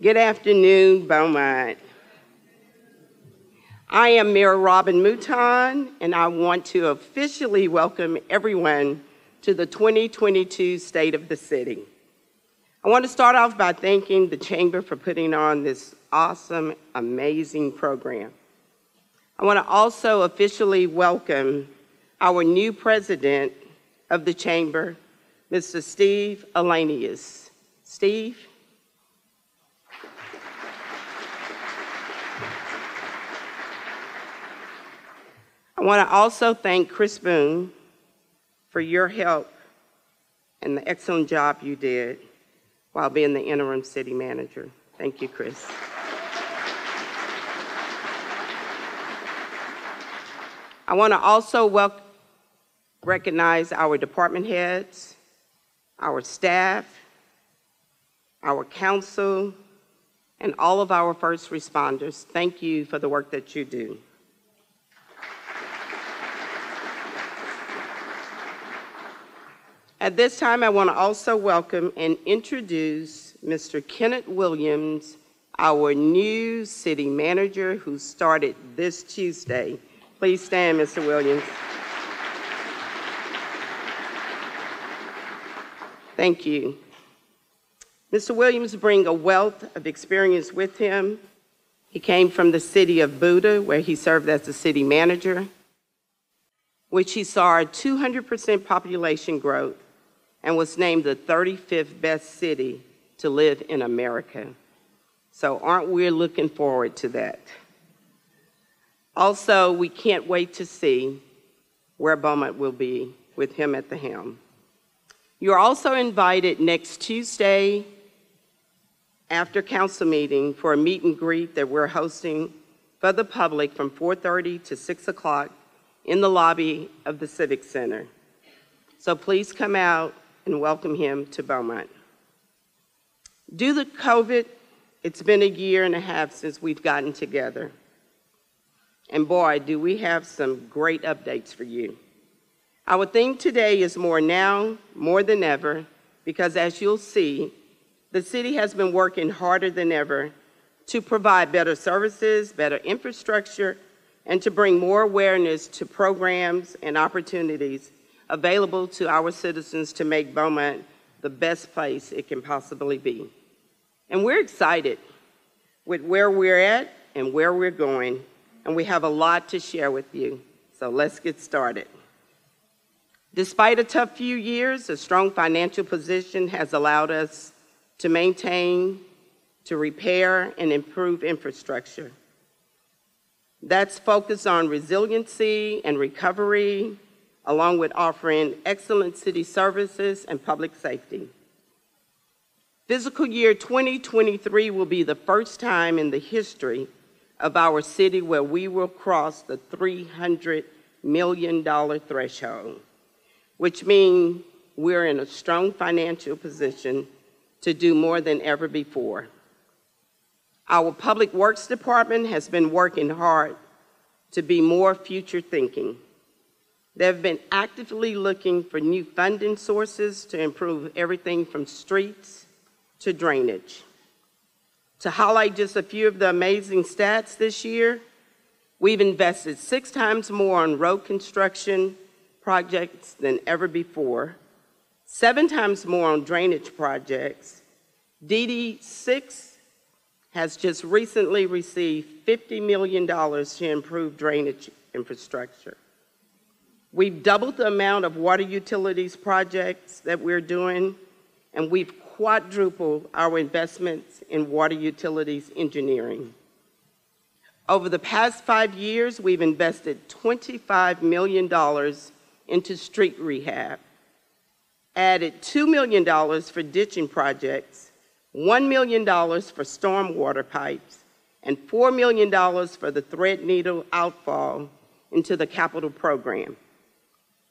Good afternoon, Beaumont. I am Mayor Robin Mouton, and I want to officially welcome everyone to the 2022 State of the City. I want to start off by thanking the Chamber for putting on this awesome, amazing program. I want to also officially welcome our new president of the Chamber, Mr. Steve Alanius. Steve? I want to also thank Chris Boone for your help and the excellent job you did while being the interim city manager. Thank you, Chris. I want to also recognize our department heads, our staff, our council, and all of our first responders. Thank you for the work that you do. At this time, I want to also welcome and introduce Mr. Kenneth Williams, our new city manager who started this Tuesday. Please stand, Mr. Williams. Thank you. Mr. Williams brings a wealth of experience with him. He came from the city of Buda, where he served as the city manager, which he saw a 200% population growth and was named the 35th best city to live in America. So aren't we looking forward to that? Also, we can't wait to see where Beaumont will be with him at the helm. You're also invited next Tuesday after council meeting for a meet and greet that we're hosting for the public from 4:30 to 6 o'clock in the lobby of the Civic Center. So please come out and welcome him to Beaumont. Due to COVID, it's been a year and a half since we've gotten together. And boy, do we have some great updates for you. Our theme today is more now, more than ever, because as you'll see, the city has been working harder than ever to provide better services, better infrastructure, and to bring more awareness to programs and opportunities available to our citizens to make Beaumont the best place it can possibly be. And we're excited with where we're at and where we're going, and we have a lot to share with you. So let's get started. Despite a tough few years, a strong financial position has allowed us to maintain, to repair, and improve infrastructure. That's focused on resiliency and recovery, along with offering excellent city services and public safety. Fiscal year 2023 will be the first time in the history of our city where we will cross the $300 million threshold, which means we're in a strong financial position to do more than ever before. Our Public Works Department has been working hard to be more future thinking. They've been actively looking for new funding sources to improve everything from streets to drainage. To highlight just a few of the amazing stats this year, we've invested 6 times more on road construction projects than ever before, 7 times more on drainage projects. DD6 has just recently received $50 million to improve drainage infrastructure. We've doubled the amount of water utilities projects that we're doing, and we've quadrupled our investments in water utilities engineering. Over the past 5 years, we've invested $25 million into street rehab, added $2 million for ditching projects, $1 million for stormwater pipes, and $4 million for the Threadneedle outfall into the capital program.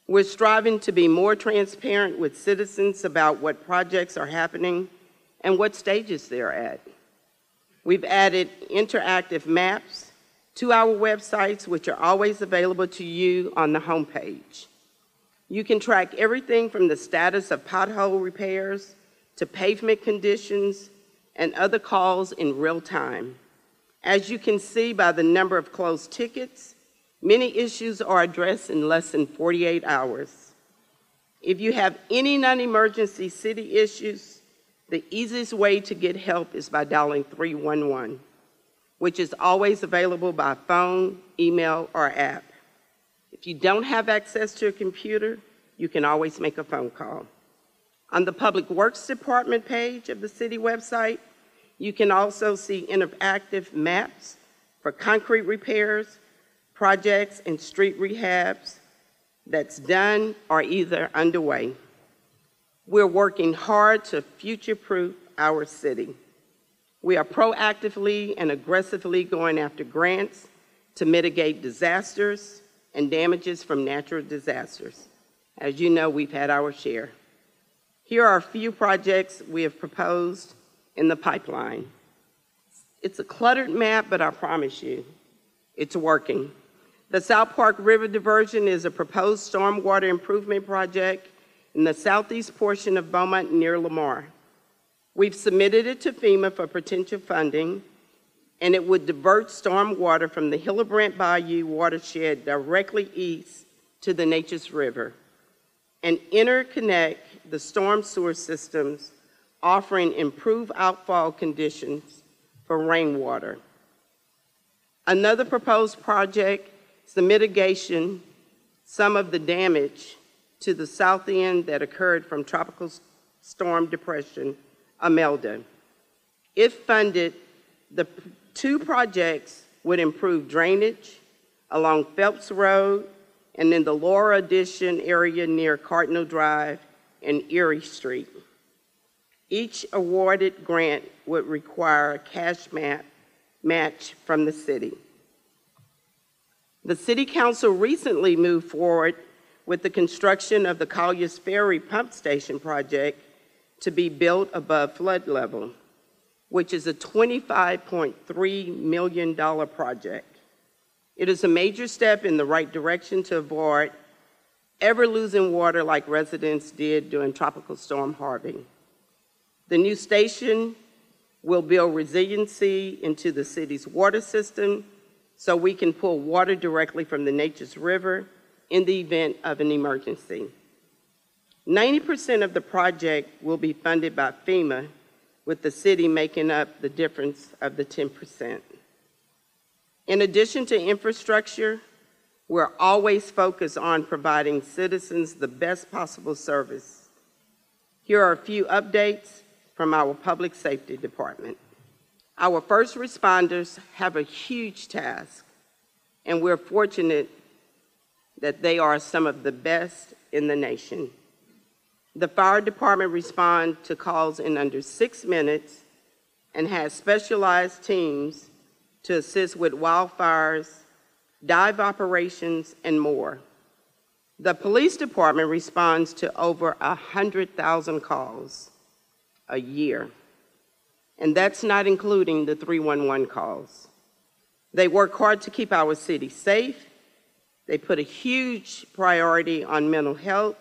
We're striving to be more transparent with citizens about what projects are happening and what stages they're at. We've added interactive maps to our websites, which are always available to you on the homepage. You can track everything from the status of pothole repairs to pavement conditions and other calls in real time. As you can see by the number of closed tickets, many issues are addressed in less than 48 hours. If you have any non-emergency city issues, the easiest way to get help is by dialing 311, which is always available by phone, email, or app. If you don't have access to a computer, you can always make a phone call. On the Public Works Department page of the city website, you can also see interactive maps for concrete repairs, projects, and street rehabs that's done or either underway. We're working hard to future-proof our city. We are proactively and aggressively going after grants to mitigate disasters and damages from natural disasters. As you know, we've had our share. Here are a few projects we have proposed in the pipeline. It's a cluttered map, but I promise you, it's working. The South Park River diversion is a proposed stormwater improvement project in the southeast portion of Beaumont near Lamar. We've submitted it to FEMA for potential funding, and it would divert stormwater from the Hillebrand Bayou watershed directly east to the Neches River and interconnect the storm sewer systems, offering improved outfall conditions for rainwater. Another proposed project is the mitigation some of the damage to the south end that occurred from Tropical Storm Depression Imelda. If funded, the two projects would improve drainage along Phelps Road and in the Laura Addition area near Cardinal Drive and Erie Street. Each awarded grant would require a cash match from the city. The City Council recently moved forward with the construction of the Collier's Ferry Pump Station project to be built above flood level, which is a $25.3 million project. It is a major step in the right direction to avoid ever losing water like residents did during Tropical Storm Harvey. The new station will build resiliency into the city's water system so we can pull water directly from the Neches River in the event of an emergency. 90% of the project will be funded by FEMA, with the city making up the difference of the 10%. In addition to infrastructure, we're always focused on providing citizens the best possible service. Here are a few updates from our Public Safety Department. Our first responders have a huge task, and we're fortunate that they are some of the best in the nation. The fire department responds to calls in under 6 minutes and has specialized teams to assist with wildfires, dive operations, and more. The police department responds to over 100,000 calls a year, and that's not including the 311 calls. They work hard to keep our city safe. They put a huge priority on mental health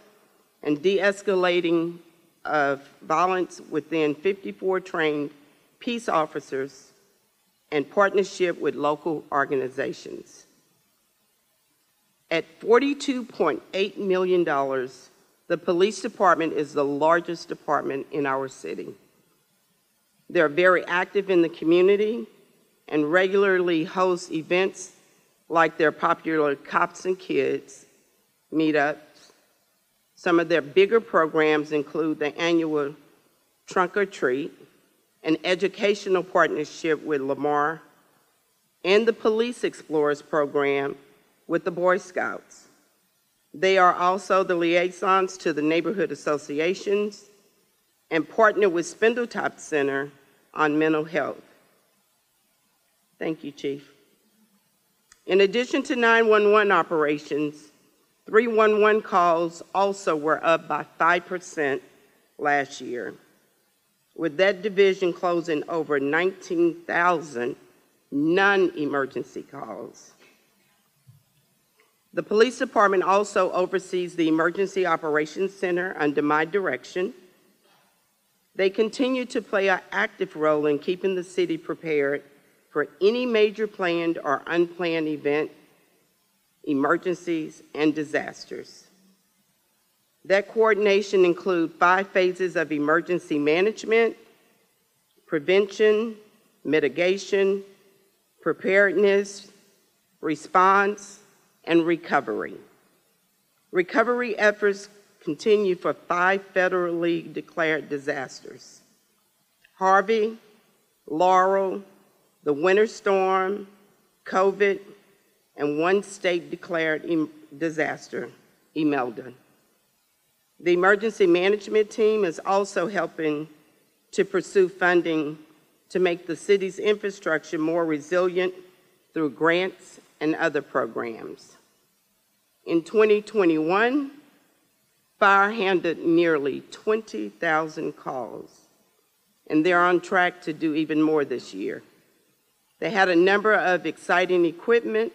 and de-escalating of violence within 54 trained peace officers and partnership with local organizations. At $42.8 million, the police department is the largest department in our city. They're very active in the community and regularly host events like their popular Cops and Kids meetups. Some of their bigger programs include the annual Trunk or Treat, an educational partnership with Lamar, and the Police Explorers program with the Boy Scouts. They are also the liaisons to the neighborhood associations and partner with Spindletop Center on mental health. Thank you, Chief. In addition to 911 operations, 311 calls also were up by 5% last year, with that division closing over 19,000 non-emergency calls. The police department also oversees the Emergency Operations Center under my direction. They continue to play an active role in keeping the city prepared for any major planned or unplanned event, emergencies, and disasters. That coordination includes 5 phases of emergency management, prevention, mitigation, preparedness, response, and recovery. Recovery efforts continue for 5 federally declared disasters: Harvey, Laurel, the winter storm, COVID, and 1 state-declared disaster, Imelda. The emergency management team is also helping to pursue funding to make the city's infrastructure more resilient through grants and other programs. In 2021, fire handled nearly 20,000 calls, and they're on track to do even more this year. They had a number of exciting equipment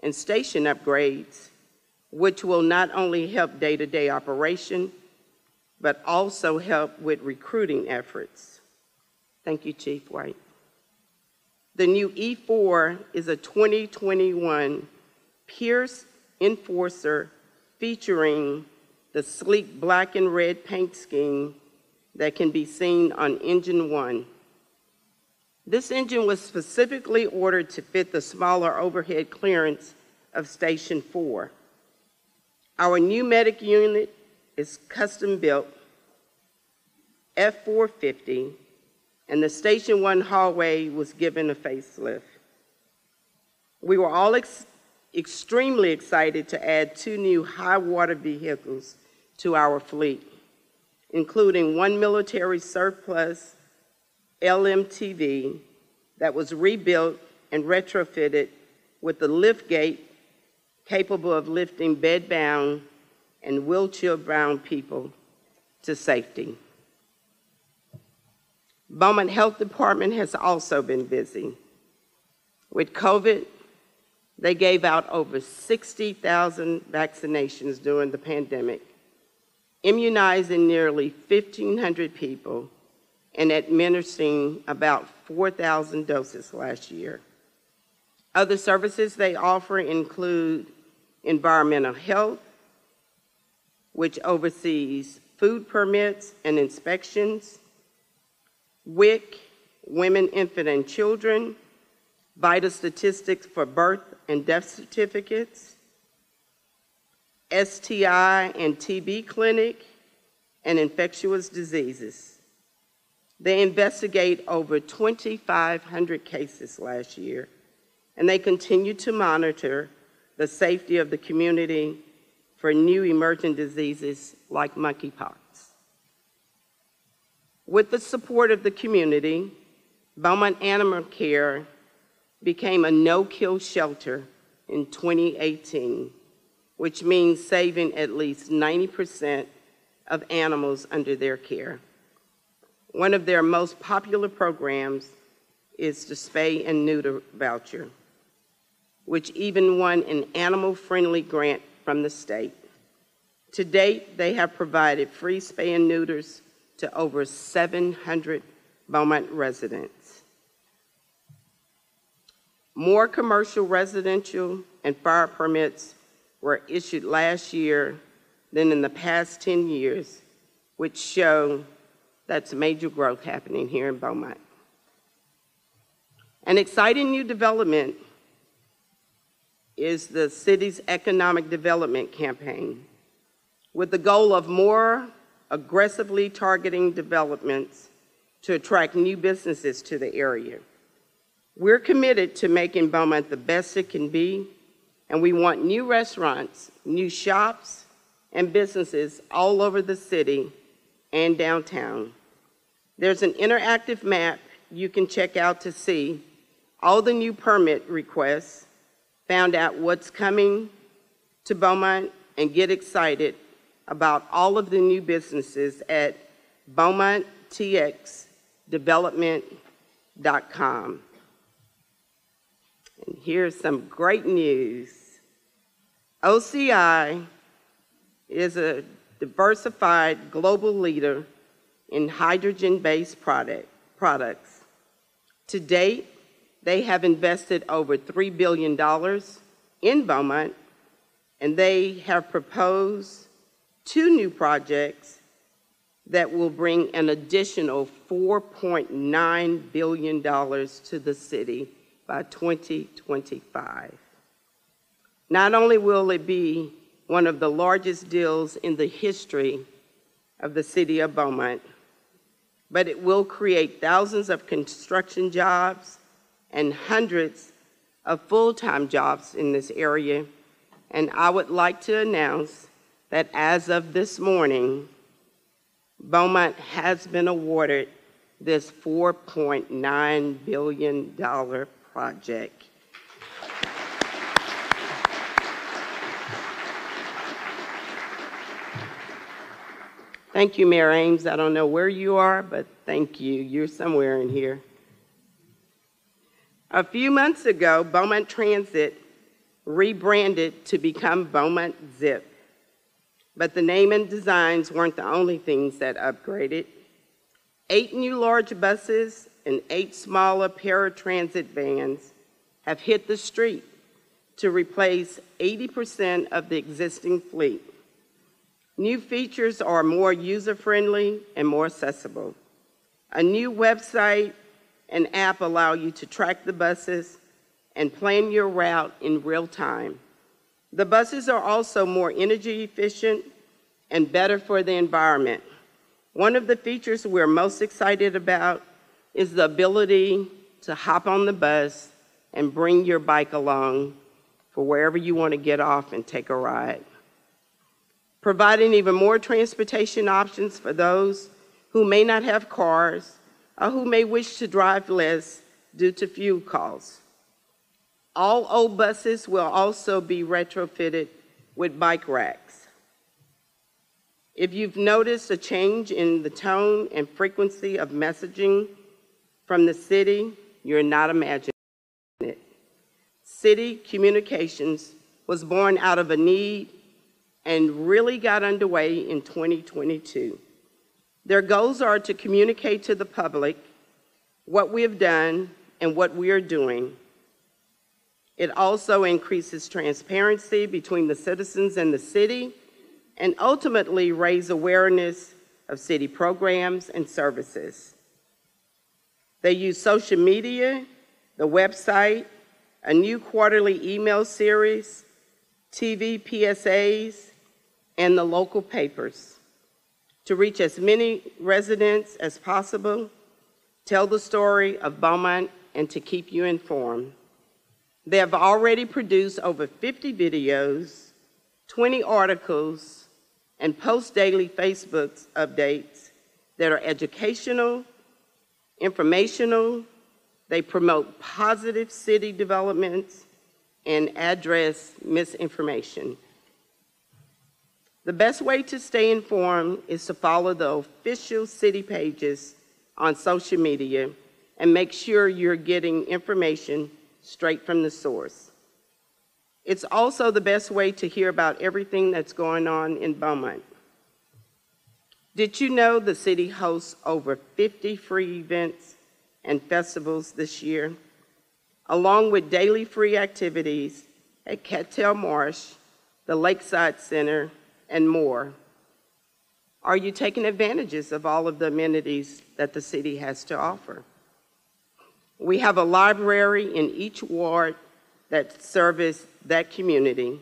and station upgrades, which will not only help day-to-day operation, but also help with recruiting efforts. Thank you, Chief White. The new E4 is a 2021 Pierce Enforcer featuring the sleek black and red paint scheme that can be seen on Engine 1. This engine was specifically ordered to fit the smaller overhead clearance of Station 4. Our new medic unit is custom-built F450, and the Station 1 hallway was given a facelift. We were all extremely excited to add 2 new high-water vehicles to our fleet, including 1 military surplus LMTV that was rebuilt and retrofitted with a lift gate capable of lifting bed-bound and wheelchair-bound people to safety. Beaumont Health Department has also been busy. With COVID, they gave out over 60,000 vaccinations during the pandemic, immunizing nearly 1,500 people and administering about 4,000 doses last year. Other services they offer include environmental health, which oversees food permits and inspections, WIC, Women, Infant, and Children, vital statistics for birth and death certificates, STI and TB clinic, and infectious diseases. They investigate over 2,500 cases last year, and they continue to monitor the safety of the community for new emerging diseases like monkeypox. With the support of the community, Beaumont Animal Care became a no-kill shelter in 2018, which means saving at least 90% of animals under their care. One of their most popular programs is the spay and neuter voucher, which even won an animal-friendly grant from the state. To date, they have provided free spay and neuters to over 700 Beaumont residents. More commercial, residential, and fire permits were issued last year than in the past 10 years, which show that's major growth happening here in Beaumont. An exciting new development is the city's economic development campaign, with the goal of more aggressively targeting developments to attract new businesses to the area. We're committed to making Beaumont the best it can be, and we want new restaurants, new shops, and businesses all over the city and downtown. There's an interactive map you can check out to see all the new permit requests, found out what's coming to Beaumont, and get excited about all of the new businesses at BeaumontTXDevelopment.com. And here's some great news. OCI is a diversified global leader in hydrogen-based products. To date, they have invested over $3 billion in Beaumont, and they have proposed 2 new projects that will bring an additional $4.9 billion to the city by 2025. Not only will it be one of the largest deals in the history of the city of Beaumont, but it will create thousands of construction jobs and hundreds of full-time jobs in this area. And I would like to announce that as of this morning, Beaumont has been awarded this $4.9 billion project. Thank you, Mayor Ames. I don't know where you are, but thank you. You're somewhere in here. A few months ago, Beaumont Transit rebranded to become Beaumont ZIP. But the name and designs weren't the only things that upgraded. 8 new large buses and 8 smaller paratransit vans have hit the street to replace 80% of the existing fleet. New features are more user-friendly and more accessible. A new website and app allow you to track the buses and plan your route in real time. The buses are also more energy efficient and better for the environment. One of the features we're most excited about is the ability to hop on the bus and bring your bike along for wherever you want to get off and take a ride. Providing even more transportation options for those who may not have cars or who may wish to drive less due to fuel costs. All old buses will also be retrofitted with bike racks. If you've noticed a change in the tone and frequency of messaging from the city, you're not imagining it. City communications was born out of a need and really got underway in 2022. Their goals are to communicate to the public what we have done and what we are doing. It also increases transparency between the citizens and the city, and ultimately raise awareness of city programs and services. They use social media, the website, a new quarterly email series, TV PSAs, and the local papers to reach as many residents as possible, tell the story of Beaumont, and to keep you informed. They have already produced over 50 videos, 20 articles, and post daily Facebook updates that are educational, informational. They promote positive city developments and address misinformation. The best way to stay informed is to follow the official city pages on social media and make sure you're getting information straight from the source. It's also the best way to hear about everything that's going on in Beaumont. Did you know the city hosts over 50 free events and festivals this year, along with daily free activities at Cattail Marsh, the Lakeside Center, and more? Are you taking advantages of all of the amenities that the city has to offer? We have a library in each ward that service that community,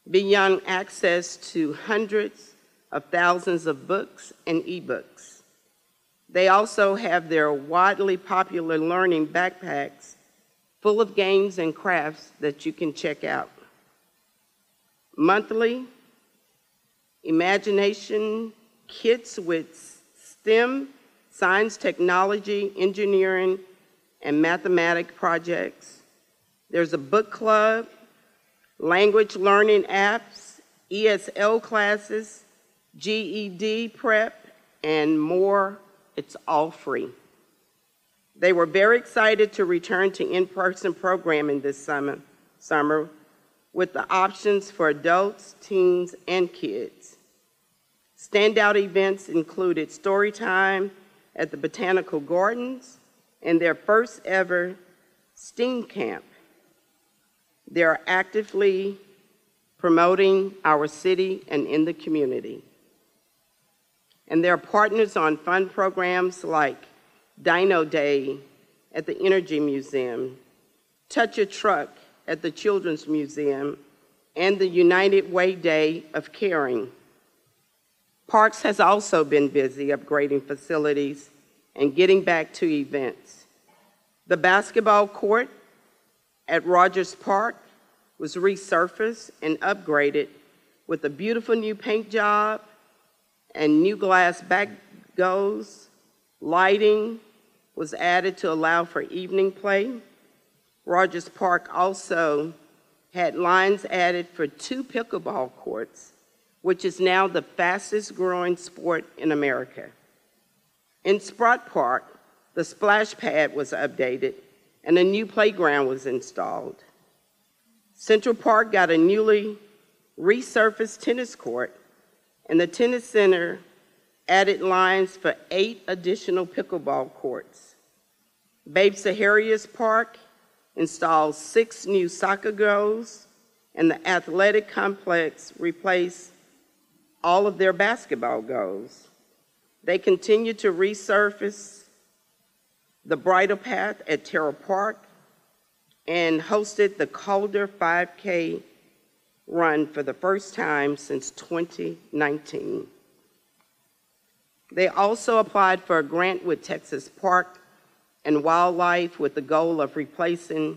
beyond access to hundreds of thousands of books and ebooks. They also have their widely popular learning backpacks full of games and crafts that you can check out. Monthly, imagination kits with STEM, science, technology, engineering, and mathematics projects. There's a book club, language learning apps, ESL classes, GED prep, and more. It's all free. They were very excited to return to in-person programming this summer with the options for adults, teens, and kids. Standout events included story time at the Botanical Gardens and their first ever STEAM camp. They are actively promoting our city and in the community. And they're partners on fun programs like Dino Day at the Energy Museum, Touch a Truck at the Children's Museum, and the United Way Day of Caring. Parks has also been busy upgrading facilities and getting back to events. The basketball court at Rogers Park was resurfaced and upgraded with a beautiful new paint job and new glass back goals. Lighting was added to allow for evening play. Rogers Park also had lines added for 2 pickleball courts, which is now the fastest growing sport in America. In Sprott Park, the splash pad was updated and a new playground was installed. Central Park got a newly resurfaced tennis court, and the tennis center added lines for 8 additional pickleball courts. Babe Saharia's Park installed 6 new soccer goals, and the athletic complex replaced all of their basketball goals. They continue to resurface the bridle path at Terrell Park and hosted the Calder 5K run for the first time since 2019. They also applied for a grant with Texas Park and Wildlife with the goal of replacing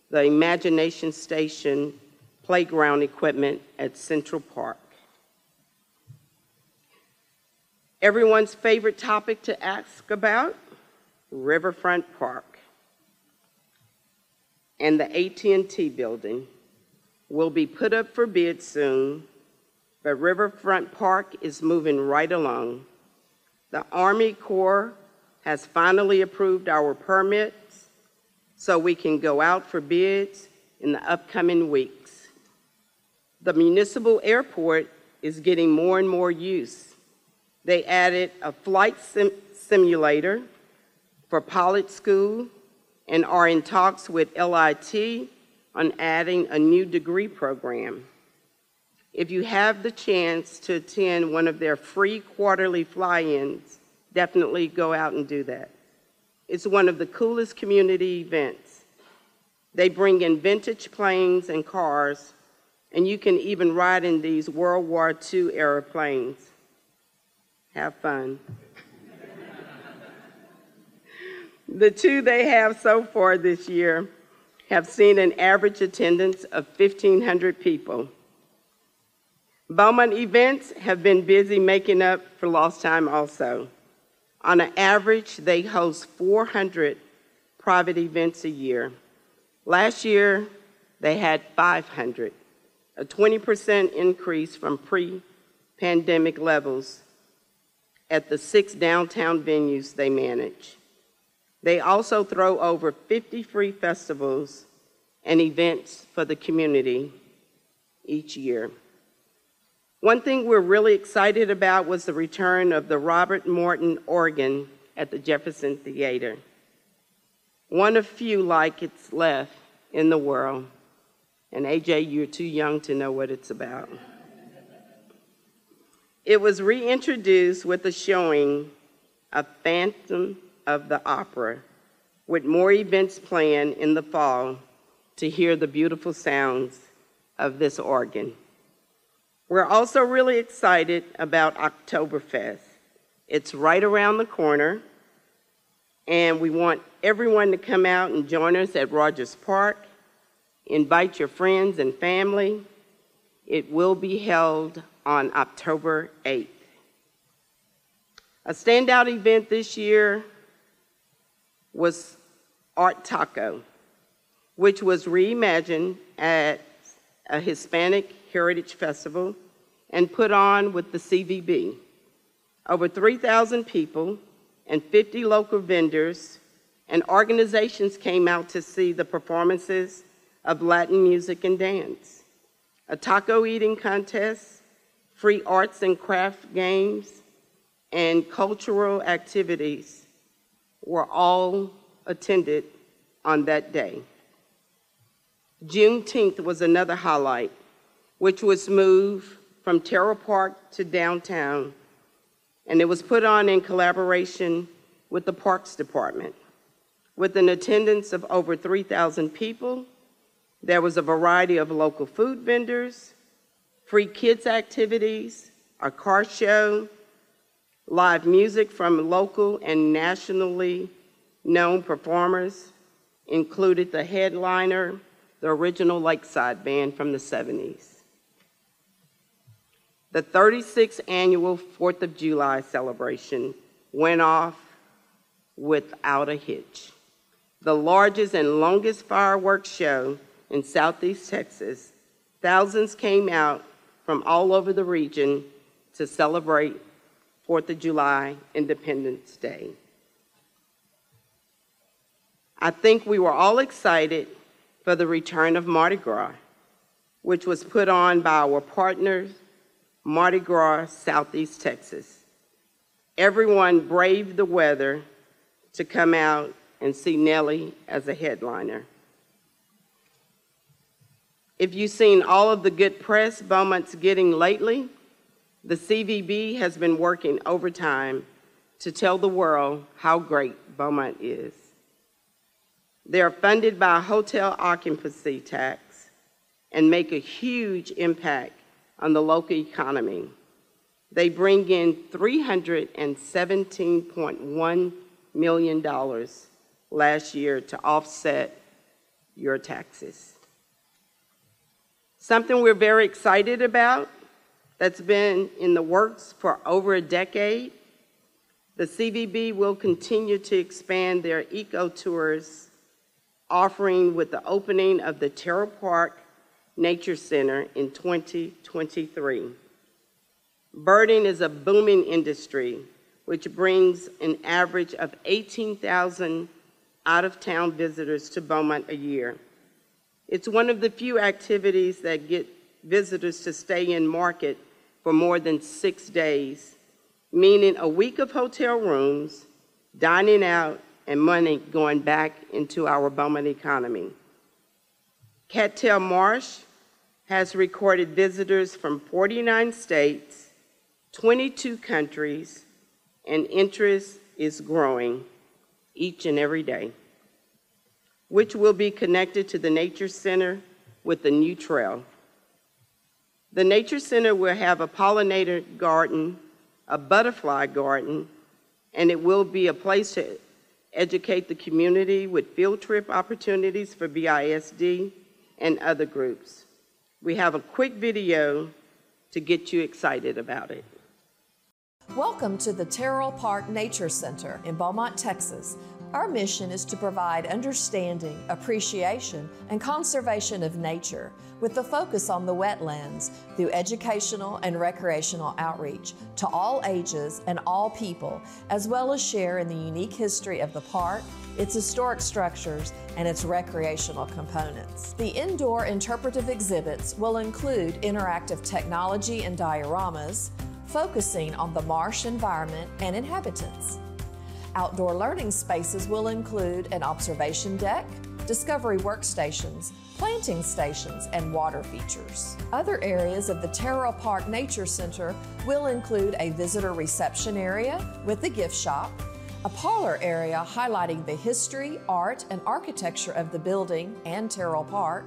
the Imagination Station playground equipment at Central Park. Everyone's favorite topic to ask about, Riverfront Park and the AT&T building will be put up for bid soon, but Riverfront Park is moving right along. The Army Corps has finally approved our permits so we can go out for bids in the upcoming weeks. The Municipal Airport is getting more and more use. They added a flight simulator for pilot school and are in talks with LIT on adding a new degree program. If you have the chance to attend one of their free quarterly fly-ins, definitely go out and do that. It's one of the coolest community events. They bring in vintage planes and cars, and you can even ride in these World War II era planes. Have fun. The 2 they have so far this year have seen an average attendance of 1,500 people. Beaumont events have been busy making up for lost time also. On an average, they host 400 private events a year. Last year, they had 500, a 20% increase from pre-pandemic levels at the 6 downtown venues they manage. They also throw over 50 free festivals and events for the community each year. One thing we're really excited about was the return of the Robert Morton organ at the Jefferson Theater. One of few like it's left in the world. And AJ, you're too young to know what it's about. It was reintroduced with a showing of Phantom of the Opera, with more events planned in the fall to hear the beautiful sounds of this organ. We're also really excited about Oktoberfest. It's right around the corner, and we want everyone to come out and join us at Rogers Park. Invite your friends and family. It will be held on October 8th. A standout event this year was Art Taco, which was reimagined at a Hispanic Heritage Festival and put on with the CVB. Over 3,000 people and 50 local vendors and organizations came out to see the performances of Latin music and dance. A taco eating contest, free arts and craft games, and cultural activities were all attended on that day. Juneteenth was another highlight, which was moved from Terrell Park to downtown, and it was put on in collaboration with the Parks Department. With an attendance of over 3,000 people, there was a variety of local food vendors, free kids activities, a car show, live music from local and nationally known performers, included the headliner, the original Lakeside Band from the 70s. The 36th annual 4th of July celebration went off without a hitch. The largest and longest fireworks show in Southeast Texas, thousands came out from all over the region to celebrate 4th of July Independence Day. I think we were all excited for the return of Mardi Gras, which was put on by our partners, Mardi Gras Southeast Texas. Everyone braved the weather to come out and see Nelly as a headliner. If you've seen all of the good press Beaumont's getting lately, the CVB has been working overtime to tell the world how great Beaumont is. They are funded by a hotel occupancy tax and make a huge impact on the local economy. They bring in $317.1 million last year to offset your taxes. Something we're very excited about that's been in the works for over a decade, the CVB will continue to expand their eco-tours offering with the opening of the Terrell Park Nature Center in 2023. Birding is a booming industry which brings an average of 18,000 out-of-town visitors to Beaumont a year. It's one of the few activities that get visitors to stay in market for more than 6 days, meaning a week of hotel rooms, dining out, and money going back into our Beaumont economy. Cattail Marsh has recorded visitors from 49 states, 22 countries, and interest is growing each and every day, which will be connected to the Nature Center with the new trail. The Nature Center will have a pollinator garden, a butterfly garden, and it will be a place to educate the community with field trip opportunities for BISD and other groups. We have a quick video to get you excited about it. Welcome to the Terrell Park Nature Center in Beaumont, Texas. Our mission is to provide understanding, appreciation, and conservation of nature with the focus on the wetlands through educational and recreational outreach to all ages and all people, as well as share in the unique history of the park, its historic structures, and its recreational components. The indoor interpretive exhibits will include interactive technology and dioramas, focusing on the marsh environment and inhabitants. Outdoor learning spaces will include an observation deck, discovery workstations, planting stations, and water features. Other areas of the Terrell Park Nature Center will include a visitor reception area with a gift shop, a parlor area highlighting the history, art, and architecture of the building and Terrell Park,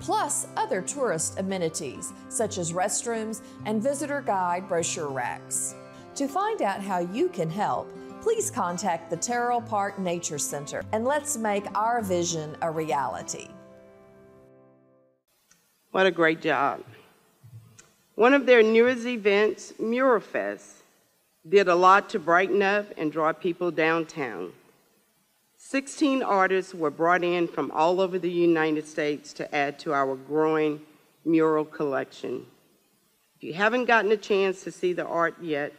plus other tourist amenities such as restrooms and visitor guide brochure racks. To find out how you can help, please contact the Terrell Park Nature Center and let's make our vision a reality. What a great job. One of their newest events, Mural Fest, did a lot to brighten up and draw people downtown. 16 artists were brought in from all over the United States to add to our growing mural collection. If you haven't gotten a chance to see the art yet,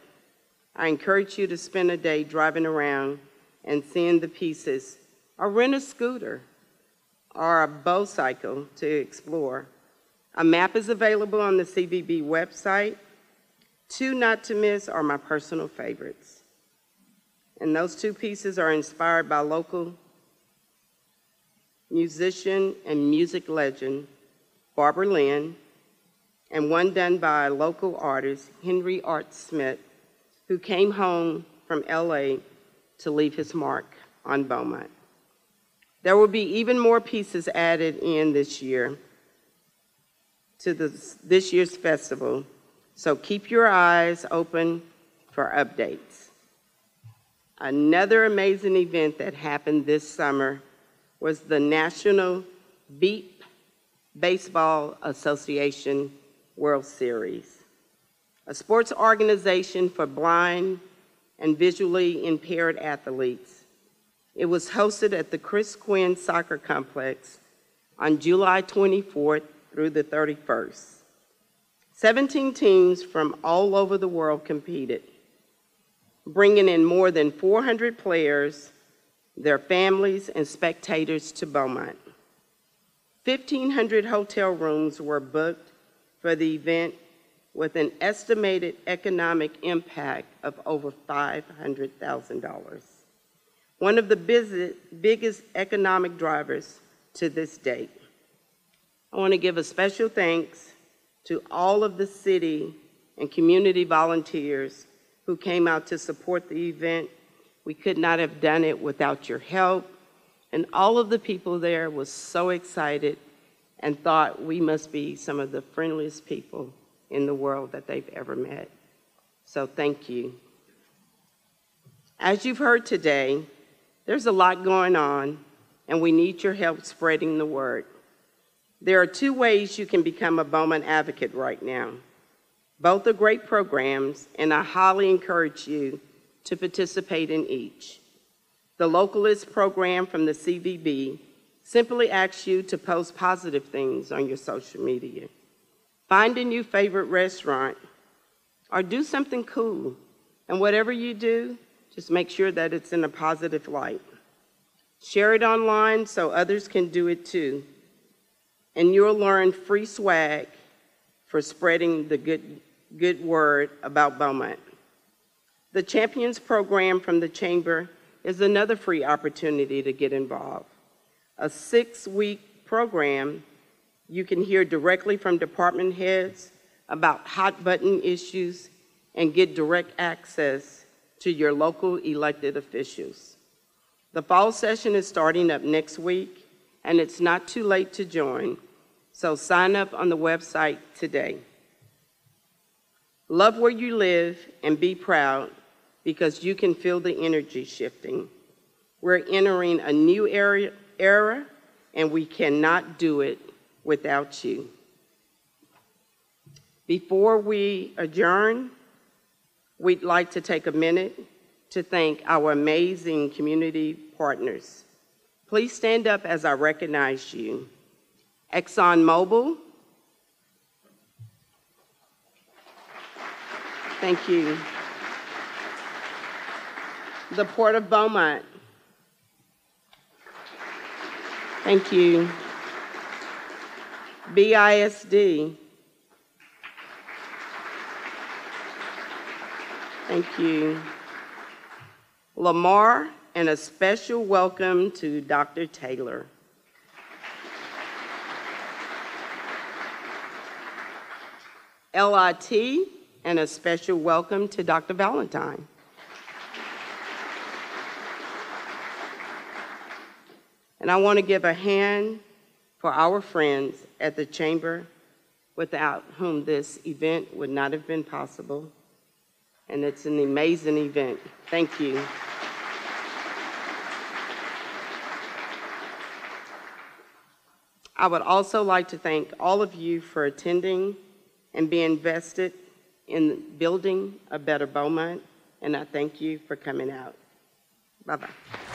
I encourage you to spend a day driving around and seeing the pieces, or rent a scooter or a bicycle to explore. A map is available on the CVB website Two not to miss are my personal favorites. And those two pieces are inspired by local musician and music legend Barbara Lynn, and one done by local artist Henry Art Smith, who came home from LA to leave his mark on Beaumont. There will be even more pieces added in this year to this year's festival, so keep your eyes open for updates. Another amazing event that happened this summer was the National Beep Baseball Association World Series, a sports organization for blind and visually impaired athletes. It was hosted at the Chris Quinn Soccer Complex on July 24th through the 31st. 17 teams from all over the world competed, bringing in more than 400 players, their families, and spectators to Beaumont. 1,500 hotel rooms were booked for the event, with an estimated economic impact of over $500,000. One of the biggest economic drivers to this date. I want to give a special thanks to all of the city and community volunteers who came out to support the event. We could not have done it without your help, and all of the people there was so excited and thought we must be some of the friendliest people in the world that they've ever met. So thank you. As you've heard today, there's a lot going on, and we need your help spreading the word. There are two ways you can become a Beaumont advocate right now. Both are great programs, and I highly encourage you to participate in each. The Localist program from the CVB simply asks you to post positive things on your social media. Find a new favorite restaurant, or do something cool. And whatever you do, just make sure that it's in a positive light. Share it online so others can do it too. And you'll learn free swag for spreading the good word about Beaumont. The Champions program from the Chamber is another free opportunity to get involved. A 6-week program you can hear directly from department heads about hot button issues and get direct access to your local elected officials. The fall session is starting up next week, and it's not too late to join, so sign up on the website today. Love where you live and be proud, because you can feel the energy shifting. We're entering a new era, and we cannot do it without you. Before we adjourn, we'd like to take a minute to thank our amazing community partners. Please stand up as I recognize you. ExxonMobil, thank you. The Port of Beaumont, thank you. BISD, thank you. Lamar, and a special welcome to Dr. Taylor. LIT, and a special welcome to Dr. Valentine. And I want to give a hand for our friends at the Chamber, without whom this event would not have been possible. And it's an amazing event. Thank you. I would also like to thank all of you for attending and being invested in building a better Beaumont, and I thank you for coming out. Bye-bye.